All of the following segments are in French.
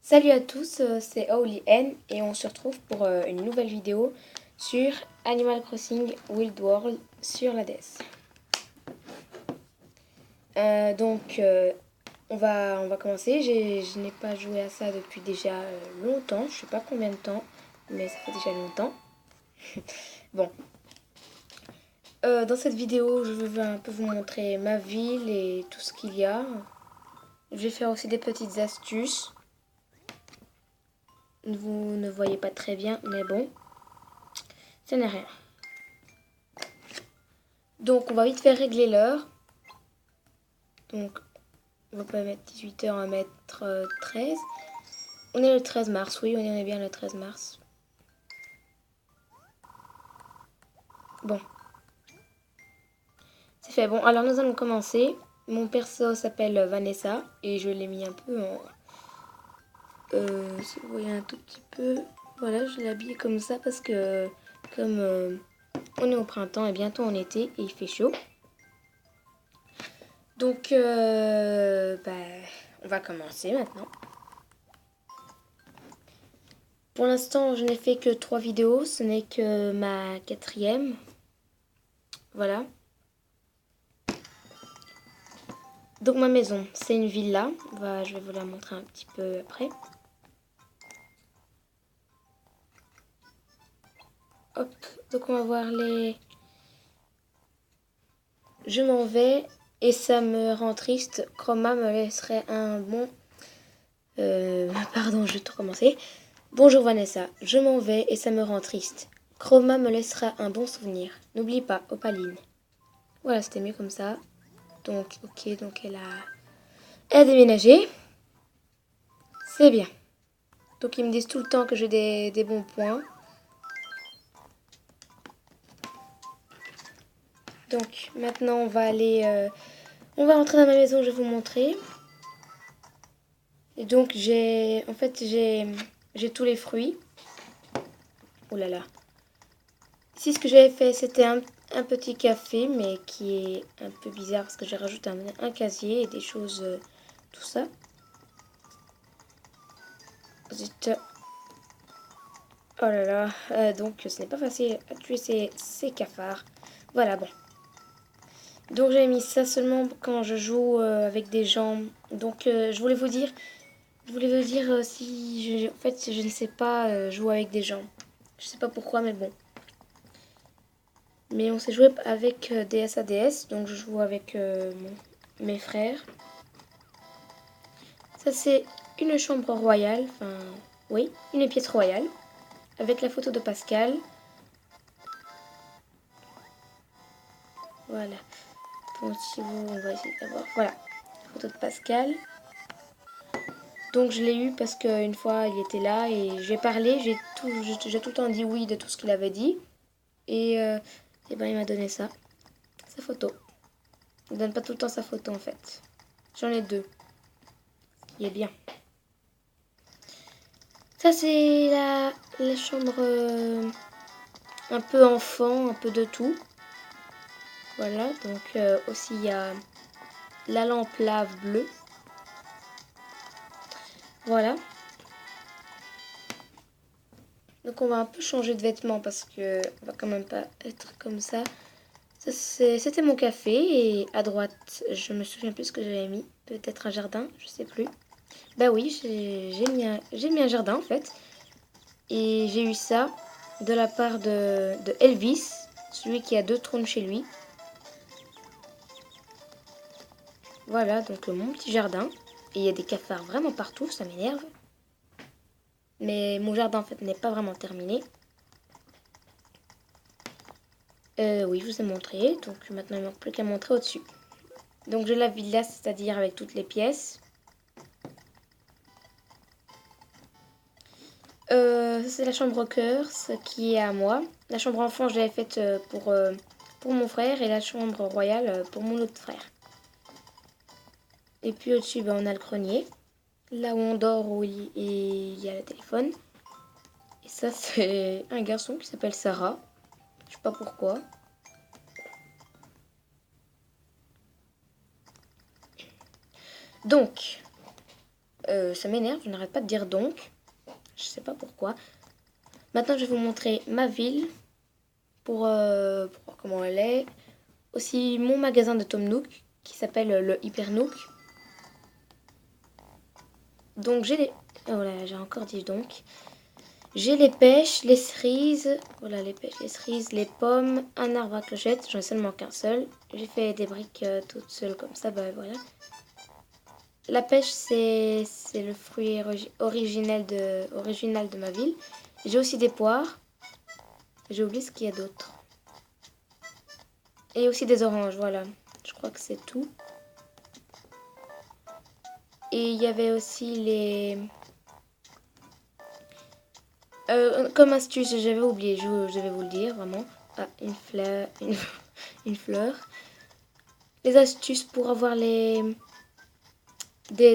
Salut à tous, c'est Auli N et on se retrouve pour une nouvelle vidéo sur Animal Crossing Wild World sur la DS. On va commencer. Je n'ai pas joué à ça depuis déjà longtemps, je sais pas combien de temps, mais ça fait déjà longtemps. Bon, dans cette vidéo, je vais un peu vous montrer ma ville et tout ce qu'il y a. Je vais faire aussi des petites astuces. Vous ne voyez pas très bien, mais bon, ça n'est rien. Donc, on va vite faire régler l'heure. Donc, on va pas mettre 18h, on va mettre 13. On est le 13 mars, oui, on est bien le 13 mars. Bon, c'est fait. Bon, alors nous allons commencer. Mon perso s'appelle Vanessa et je l'ai mis un peu en... si vous voyez un tout petit peu... Voilà, je l'ai habillé comme ça parce que comme on est au printemps et bientôt en été et il fait chaud. Donc, on va commencer maintenant. Pour l'instant, je n'ai fait que 3 vidéos, ce n'est que ma 4e. Voilà. Donc ma maison, c'est une villa. Je vais vous la montrer un petit peu après. Hop, donc on va voir les... Je m'en vais et ça me rend triste. Chroma me laisserait un bon... Pardon, je vais tout recommencer. Bonjour Vanessa, je m'en vais et ça me rend triste. Chroma me laissera un bon souvenir. N'oublie pas, Opaline. Voilà, c'était mieux comme ça. Donc, ok, donc elle a déménagé. C'est bien. Donc ils me disent tout le temps que j'ai des bons points. Donc maintenant on va aller... on va rentrer dans ma maison, je vais vous montrer. Et donc j'ai... En fait j'ai tous les fruits. Oh là là. Ici ce que j'avais fait c'était un petit café mais qui est un peu bizarre parce que j'ai rajouté un casier et des choses... tout ça. Zut. Oh là là. Donc ce n'est pas facile à tuer ces cafards. Voilà, bon. Donc j'ai mis ça seulement quand je joue avec des gens. Donc je voulais vous dire si en fait je ne sais pas jouer avec des gens. Je sais pas pourquoi mais bon. Mais on s'est joué avec DS ADS, donc je joue avec mes frères. Ça c'est une chambre royale, enfin oui, une pièce royale avec la photo de Pascal. Voilà. Donc si vous on va essayer d'avoir voilà, photo de Pascal. Donc je l'ai eu parce qu'une fois il était là et j'ai parlé, j'ai tout le temps dit oui de tout ce qu'il avait dit. Et ben il m'a donné ça, sa photo. Il donne pas tout le temps sa photo en fait. J'en ai 2, il est bien. Ça c'est la chambre un peu enfant, un peu de tout. Voilà, donc aussi il y a la lampe lave bleue. Voilà. Donc on va un peu changer de vêtements parce que on va quand même pas être comme ça. C'était mon café et à droite, je me souviens plus ce que j'avais mis. Peut-être un jardin, je sais plus. Bah oui, j'ai mis un jardin en fait. Et j'ai eu ça de la part de Elvis, celui qui a 2 trônes chez lui. Voilà, donc mon petit jardin. Et il y a des cafards vraiment partout, ça m'énerve. Mais mon jardin en fait n'est pas vraiment terminé. Oui, je vous ai montré. Donc maintenant il ne manque plus qu'à montrer au-dessus. Donc j'ai la villa, c'est-à-dire avec toutes les pièces. C'est la chambre cœur, ce qui est à moi. La chambre enfant, je l'avais faite pour mon frère et la chambre royale pour mon autre frère. Et puis au-dessus, on a le grenier, là où on dort, où il y a le téléphone. Et ça, c'est un garçon qui s'appelle Sarah. Je sais pas pourquoi. Donc, Ça m'énerve, je n'arrête pas de dire donc. Je sais pas pourquoi. Maintenant, je vais vous montrer ma ville pour voir comment elle est. Aussi, mon magasin de Tom Nook qui s'appelle le Hyper Nook. Donc, j'ai les... Oh là, j'ai encore dit donc. J'ai les pêches, les cerises. Voilà, les pêches, les cerises, les pommes, un arbre à clochette. J'en ai seulement qu'un seul. J'ai fait des briques toutes seules comme ça, bah voilà. La pêche, c'est le fruit original de ma ville. J'ai aussi des poires. J'ai oublié ce qu'il y a d'autre. Et aussi des oranges, voilà. Je crois que c'est tout. Et il y avait aussi les... comme astuce, j'avais oublié, je vais vous le dire, vraiment. Ah, une fleur. Une fleur. Les astuces pour avoir des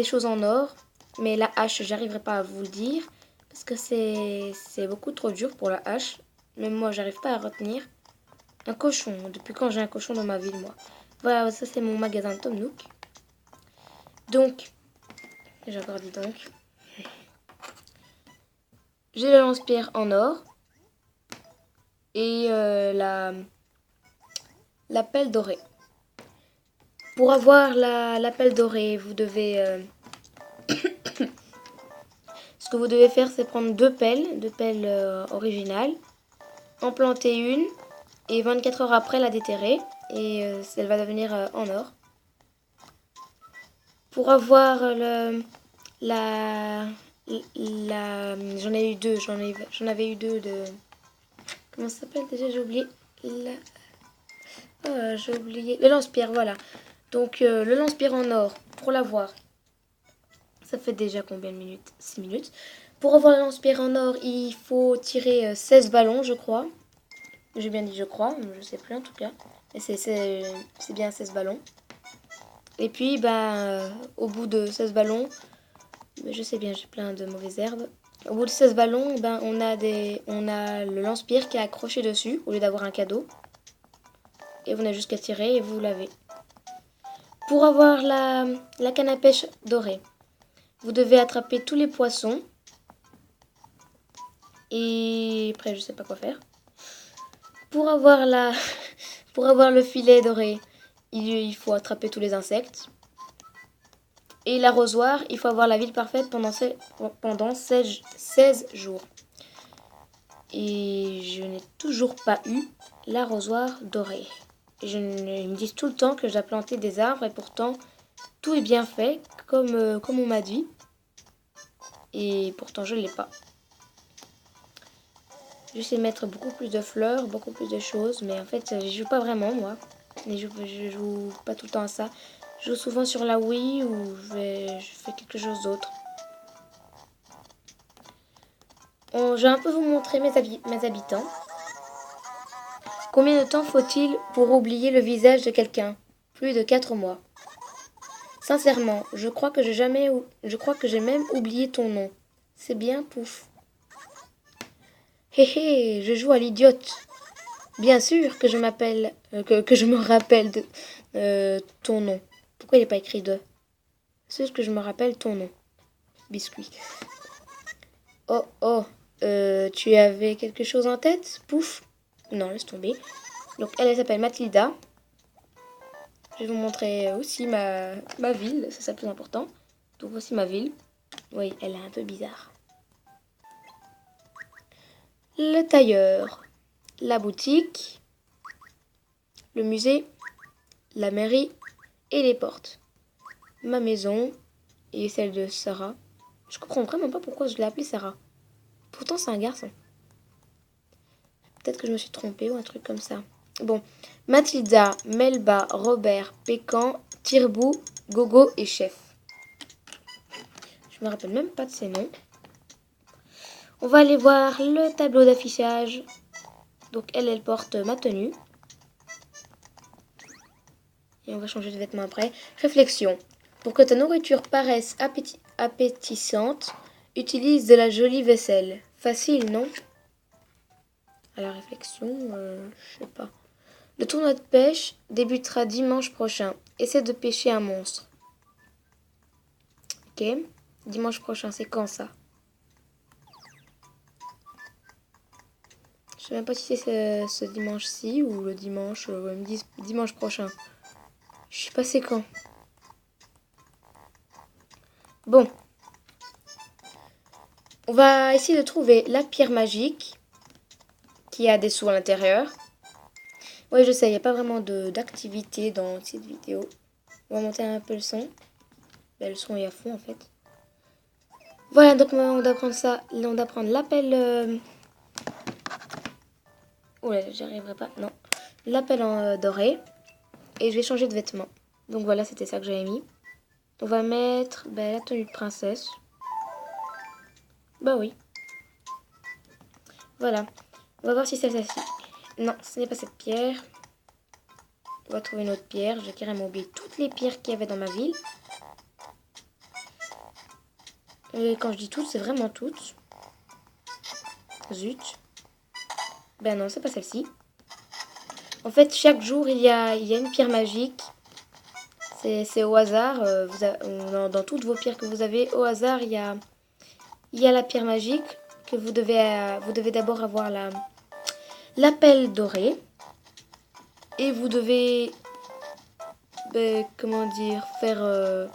choses en or. Mais la hache, j'arriverai pas à vous le dire. Parce que c'est beaucoup trop dur pour la hache. Même moi, j'arrive pas à retenir. Un cochon. Depuis quand j'ai un cochon dans ma ville, moi? Voilà, ça c'est mon magasin Tom Nook. Donc, j'ai encore dit donc. J'ai le lance-pierre en or. Et la pelle dorée. Pour avoir la pelle dorée, vous devez... ce que vous devez faire, c'est prendre deux pelles originales. En planter une. Et 24 heures après, la déterrer. Et elle va devenir en or. Pour avoir j'en ai eu deux, j'en avais eu deux de... Comment ça s'appelle déjà? J'ai oublié. J'ai oublié. Le lance-pierre, voilà. Donc le lance-pierre en or, pour l'avoir, ça fait déjà combien de minutes? 6 minutes. Pour avoir le lance-pierre en or, il faut tirer 16 ballons, je crois. J'ai bien dit je crois, je sais plus en tout cas. Et c'est bien 16 ballons. Et puis, au bout de 16 ballons, je sais bien, j'ai plein de mauvaises herbes. Au bout de 16 ballons, on a le lance-pierre qui est accroché dessus, au lieu d'avoir un cadeau. Et vous n'avez juste qu'à tirer et vous l'avez. Pour avoir la canne à pêche dorée, vous devez attraper tous les poissons. Et après, je sais pas quoi faire. Pour avoir pour avoir le filet doré, il faut attraper tous les insectes. Et l'arrosoir, il faut avoir la ville parfaite pendant 16 jours. Et je n'ai toujours pas eu l'arrosoir doré. Ils me disent tout le temps que je dois planter des arbres et pourtant tout est bien fait comme on m'a dit. Et pourtant je ne l'ai pas. Je sais mettre beaucoup plus de fleurs, beaucoup plus de choses, mais en fait je joue pas vraiment moi. Et je joue pas tout le temps à ça. Je joue souvent sur la Wii ou je fais quelque chose d'autre. Je vais un peu vous montrer mes habitants. Combien de temps faut-il pour oublier le visage de quelqu'un? Plus de 4 mois. Sincèrement, je crois que j'ai même oublié ton nom. C'est bien, pouf. Hé hé, je joue à l'idiote. Bien sûr que je m'appelle, que je me rappelle de ton nom. Pourquoi il n'est pas écrit de? C'est juste que je me rappelle ton nom. Biscuit. Oh, oh, tu avais quelque chose en tête? Pouf. Non, laisse tomber. Donc, elle s'appelle Mathilda. Je vais vous montrer aussi ma ville, c'est ça le plus important. Donc, voici ma ville. Oui, elle est un peu bizarre. Le tailleur, la boutique, le musée, la mairie et les portes. Ma maison et celle de Sarah. Je comprends vraiment pas pourquoi je l'ai appelée Sarah. Pourtant, c'est un garçon. Peut-être que je me suis trompée ou un truc comme ça. Bon, Mathilda, Melba, Robert, Pécan, Tirbou, Gogo et Chef. Je me rappelle même pas de ces noms. On va aller voir le tableau d'affichage. Donc elle porte ma tenue. Et on va changer de vêtements après. Réflexion. Pour que ta nourriture paraisse appétissante, utilise de la jolie vaisselle. Facile, non? À la réflexion, je sais pas. Le tournoi de pêche débutera dimanche prochain. Essaie de pêcher un monstre. Ok. Dimanche prochain, c'est quand ça? Je sais même pas si c'est ce dimanche-ci ou le dimanche. Ouais, ils me disent dimanche prochain. Je sais pas c'est quand. Bon. On va essayer de trouver la pierre magique qui a des sous à l'intérieur. Oui, je sais, il n'y a pas vraiment d'activité dans cette vidéo. On va monter un peu le son. Ben, le son est à fond en fait. Voilà, donc on doit prendre ça. On doit prendre l'appel. Oh là, j'y arriverai pas. Non. L'appel en doré. Et je vais changer de vêtements. Donc voilà, c'était ça que j'avais mis. On va mettre la tenue de princesse. Bah oui. Voilà. On va voir si c'est celle-ci. Non, ce n'est pas cette pierre. On va trouver une autre pierre. J'ai carrément oublié toutes les pierres qu'il y avait dans ma ville. Et quand je dis toutes, c'est vraiment toutes. Zut. Ben non, c'est pas celle-ci. En fait, chaque jour, il y a une pierre magique. C'est au hasard. Dans toutes vos pierres que vous avez, au hasard, il y a la pierre magique que vous devez d'abord avoir l'appel doré. Et vous devez, comment dire, faire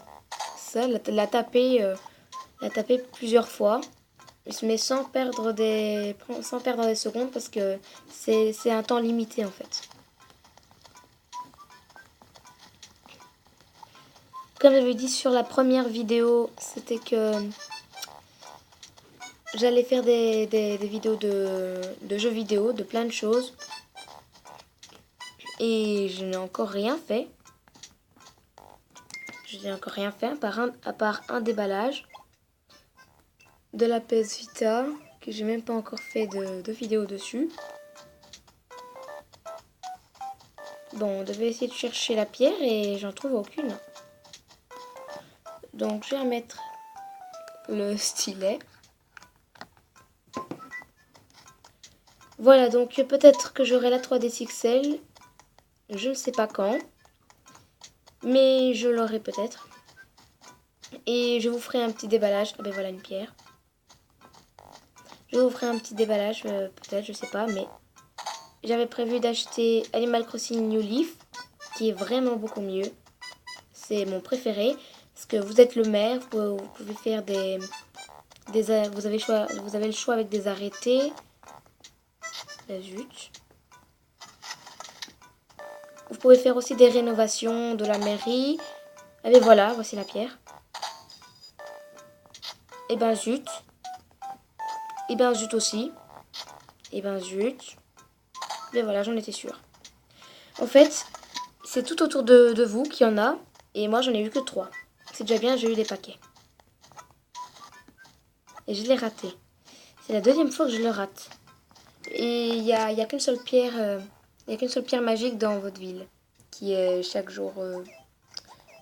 ça, la taper plusieurs fois. Mais sans perdre des secondes parce que c'est un temps limité en fait. Comme j'avais dit sur la première vidéo, c'était que j'allais faire des vidéos de jeux vidéo, de plein de choses. Et je n'ai encore rien fait. Je n'ai encore rien fait à part un déballage de la PS Vita que j'ai même pas encore fait de vidéo dessus. Bon, on devait essayer de chercher la pierre et j'en trouve aucune. Donc je vais remettre le stylet. Voilà, donc peut-être que j'aurai la 3D XL. Je ne sais pas quand. Mais je l'aurai peut-être. Et je vous ferai un petit déballage. Ah ben voilà une pierre. Je vous ferai un petit déballage, peut-être, je sais pas, mais j'avais prévu d'acheter Animal Crossing New Leaf, qui est vraiment beaucoup mieux. C'est mon préféré, parce que vous êtes le maire, vous pouvez faire vous avez le choix avec des arrêtés. Zut. Vous pouvez faire aussi des rénovations de la mairie. Ah ben voilà, voici la pierre. Et ben zut. Et ben zut aussi. Et ben zut. Mais voilà, j'en étais sûre. En fait, c'est tout autour de vous qu'il y en a. Et moi, j'en ai eu que 3. C'est déjà bien, j'ai eu des paquets. Et je l'ai raté. C'est la deuxième fois que je le rate. Et il y a qu'une seule pierre. Il n'y a qu'une seule pierre magique dans votre ville. Qui est chaque jour.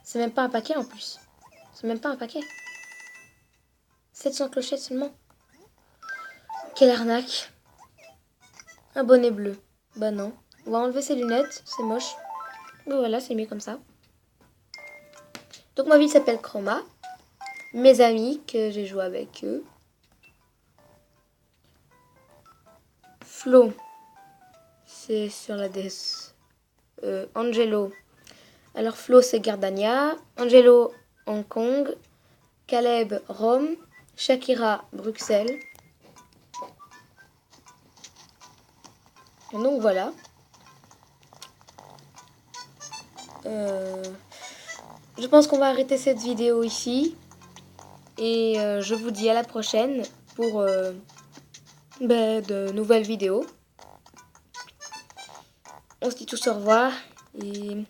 C'est même pas un paquet en plus. C'est même pas un paquet. 700 clochettes seulement. Quelle arnaque. Un bonnet bleu. Bah non. On va enlever ses lunettes. C'est moche. Mais voilà, c'est mieux comme ça. Donc ma ville s'appelle Chroma. Mes amis que j'ai joué avec eux. Flo. C'est sur la DS. Angelo. Alors Flo c'est Gardania. Angelo Hong Kong. Caleb Rome. Shakira Bruxelles. Donc voilà. Je pense qu'on va arrêter cette vidéo ici. Et je vous dis à la prochaine pour de nouvelles vidéos. On se dit tous au revoir et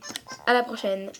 à la prochaine.